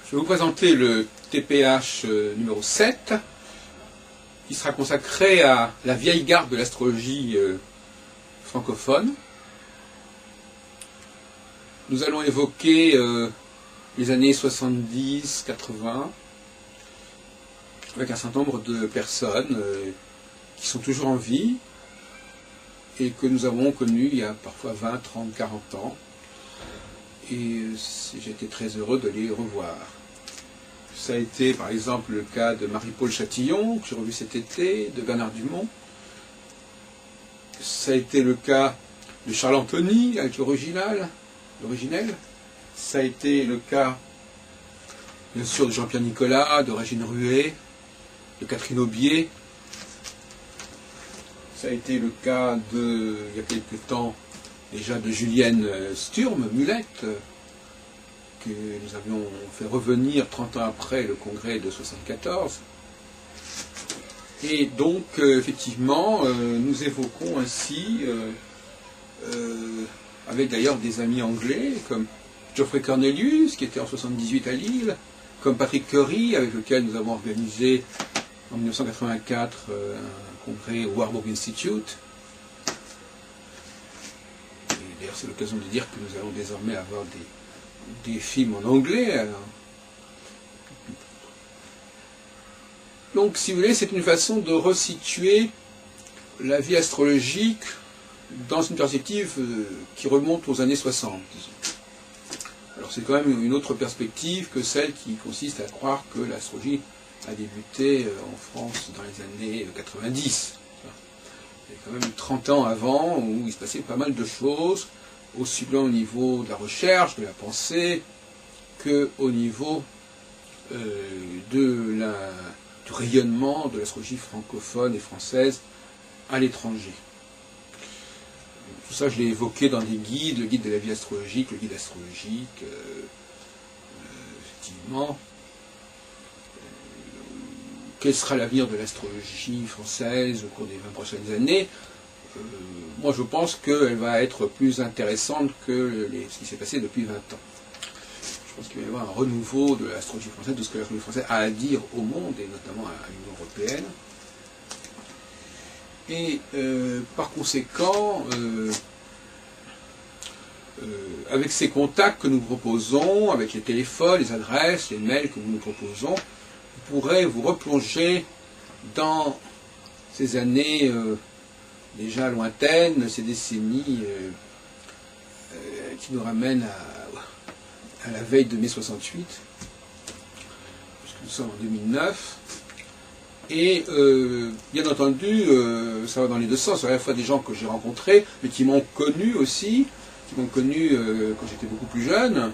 Je vais vous présenter le TPH numéro 7, qui sera consacré à la vieille garde de l'astrologie francophone. Nous allons évoquer les années 70, 80, avec un certain nombre de personnes qui sont toujours en vie et que nous avons connues il y a parfois 20, 30, 40 ans. Et j'ai été très heureux de les revoir. Ça a été par exemple le cas de Marie-Paul Chatillon, que j'ai revu cet été, de Bernard Dumont. Ça a été le cas de Charles Anthony, avec l'originel. Ça a été le cas, bien sûr, de Jean-Pierre Nicolas, de Régine Ruet, de Catherine Aubier. Ça a été le cas de, il y a quelque temps, déjà de Julienne Sturm, Mulette, que nous avions fait revenir 30 ans après le congrès de 74. Et donc, effectivement, nous évoquons ainsi, avec d'ailleurs des amis anglais, comme Geoffrey Cornelius, qui était en 78 à Lille, comme Patrick Curry, avec lequel nous avons organisé en 1984 un congrès au Warburg Institute. D'ailleurs, c'est l'occasion de dire que nous allons désormais avoir des films en anglais. Donc, si vous voulez, c'est une façon de resituer la vie astrologique dans une perspective qui remonte aux années 60. Alors, c'est quand même une autre perspective que celle qui consiste à croire que l'astrologie a débuté en France dans les années 90. Il y a quand même 30 ans avant où il se passait pas mal de choses, aussi bien au niveau de la recherche, de la pensée, qu'au niveau du rayonnement de l'astrologie francophone et française à l'étranger. Tout ça, je l'ai évoqué dans des guides, le guide de la vie astrologique, le guide astrologique, effectivement. Quel sera l'avenir de l'astrologie française au cours des 20 prochaines années? Moi, je pense qu'elle va être plus intéressante que ce qui s'est passé depuis 20 ans. Je pense qu'il va y avoir un renouveau de l'astrologie française, de ce que l'astrologie française a à dire au monde, et notamment à l'Union européenne. Et par conséquent, avec ces contacts que nous proposons, avec les téléphones, les adresses, les mails que nous nous proposons, vous pourrez vous replonger dans ces années déjà lointaines, ces décennies qui nous ramènent à la veille de mai 68, puisque nous sommes en 2009. Et bien entendu, ça va dans les deux sens, à la fois des gens que j'ai rencontrés, mais qui m'ont connu aussi, qui m'ont connu quand j'étais beaucoup plus jeune,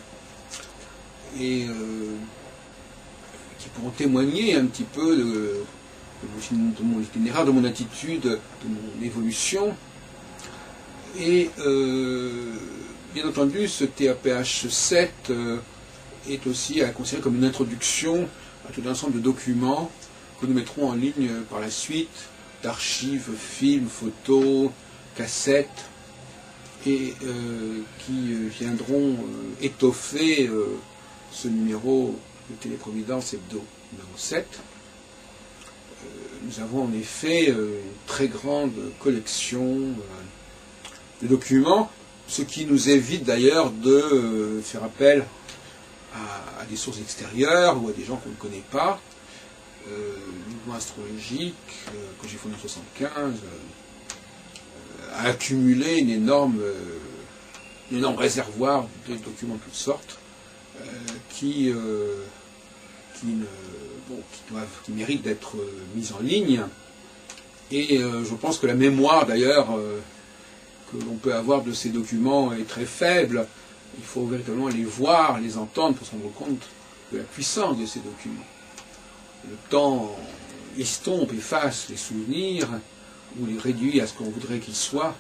et qui pourront témoigner un petit peu de mon itinéraire, de mon attitude, de mon évolution. Et bien entendu, ce TAPH 7 est aussi à considérer comme une introduction à tout un ensemble de documents que nous mettrons en ligne par la suite, d'archives, films, photos, cassettes, et qui viendront étoffer ce numéro de Téléprovidence Hebdo numéro 7. Nous avons en effet une très grande collection de documents, ce qui nous évite d'ailleurs de faire appel à des sources extérieures ou à des gens qu'on ne connaît pas. Le mouvement astrologique que j'ai fondé en 1975 a accumulé un énorme réservoir de documents de toutes sortes qui méritent d'être mis en ligne. Et je pense que la mémoire d'ailleurs que l'on peut avoir de ces documents est très faible. Il faut véritablement les voir, les entendre pour se rendre compte de la puissance de ces documents. Le temps estompe, efface les souvenirs, ou les réduit à ce qu'on voudrait qu'ils soient,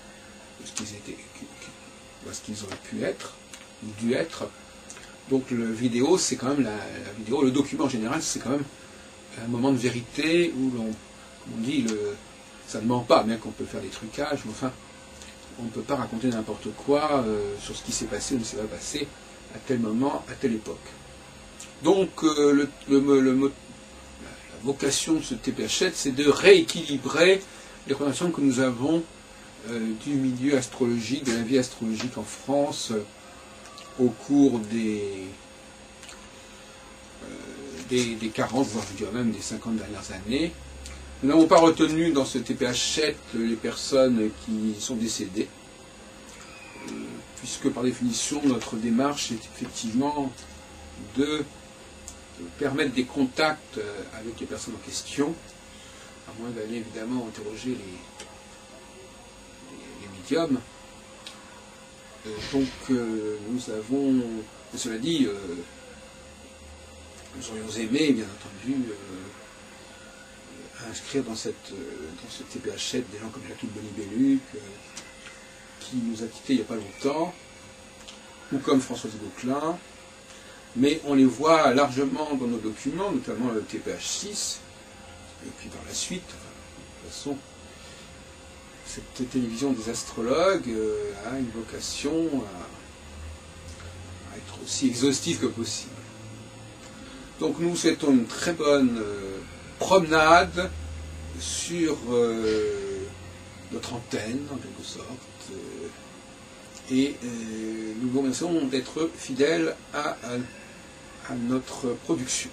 ce qu'ils auraient pu être, ou dû être. Donc la vidéo, c'est quand même la vidéo, le document en général, c'est quand même un moment de vérité où l'on, comme on dit, ça ne ment pas, bien qu'on peut faire des trucages, mais enfin, on ne peut pas raconter n'importe quoi sur ce qui s'est passé ou ne s'est pas passé à tel moment, à telle époque. Donc la vocation de ce TPH7, c'est de rééquilibrer les relations que nous avons du milieu astrologique, de la vie astrologique en France au cours des 40, voire je dirais même des 50 dernières années. Nous n'avons pas retenu dans ce TPH7 les personnes qui sont décédées, puisque par définition notre démarche est effectivement de permettre des contacts avec les personnes en question, à moins d'aller évidemment interroger les médiums. Donc nous avons, cela dit, nous aurions aimé, bien entendu, inscrire dans ce TPH7 des gens comme Jacqueline Boni-Belluc, qui nous a quittés il n'y a pas longtemps, ou comme Françoise Gauquelin, mais on les voit largement dans nos documents, notamment le TPH6, et puis par la suite, de toute façon, cette télévision des astrologues a une vocation à être aussi exhaustive que possible. Donc nous souhaitons une très bonne promenade sur notre antenne, en quelque sorte, et nous vous remercions d'être fidèles à notre production.